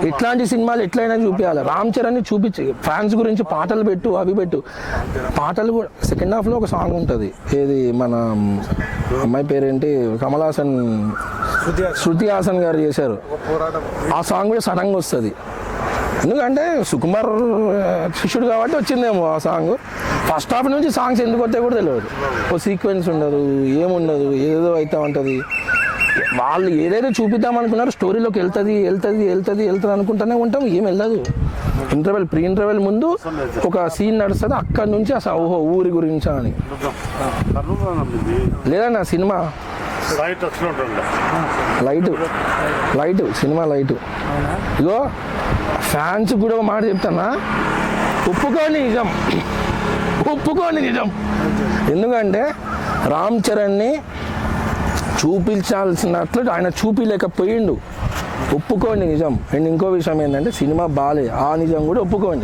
ఇట్లాంటి సినిమాలు ఎట్లయినా చూపించాలి. రామ్ చరణ్ని చూపించి ఫ్యాన్స్ గురించి పాటలు పెట్టు, అవి పెట్టు. పాటలు కూడా సెకండ్ హాఫ్లో ఒక సాంగ్ ఉంటుంది, ఏది మన అమ్మాయి పేరేంటి, కమల్ హాసన్, శృతి హాసన్ గారు చేశారు. ఆ సాంగ్ కూడా సడన్గా వస్తుంది. ఎందుకంటే సుకుమార్ శిష్యుడు కాబట్టి వచ్చిందేమో ఆ సాంగ్. ఫస్ట్ హాఫ్ నుంచి సాంగ్స్ ఎందుకు వస్తాయి కూడా తెలియదు. ఓ సీక్వెన్స్ ఉండదు, ఏముండదు, ఏదో అవుతా ఉంటుంది. వాళ్ళు ఏదైతే చూపిద్దాం అనుకున్నారో స్టోరీలోకి వెళ్తుంది అనుకుంటూనే ఉంటాం, ఏం వెళ్ళదు. ప్రీ ఇంటర్వెల్ ముందు ఒక సీన్ నడుస్తుంది, అక్కడి నుంచి అసలు ఓహో ఊరి గురించా అని. లేదన్నా సినిమా లైట్ సినిమా లైట్. ఇగో ఫ్యాన్స్ కూడా ఒక మాట చెప్తానా, ఒప్పుకోండి నిజం. ఎందుకంటే రామ్ చరణ్ని చూపించాల్సినట్లు ఆయన చూపించలేకపోయిండు. ఒప్పుకోండి నిజం. అండ్ ఇంకో విషయం ఏంటంటే సినిమా బాలే, ఆ నిజం కూడా ఒప్పుకోండి.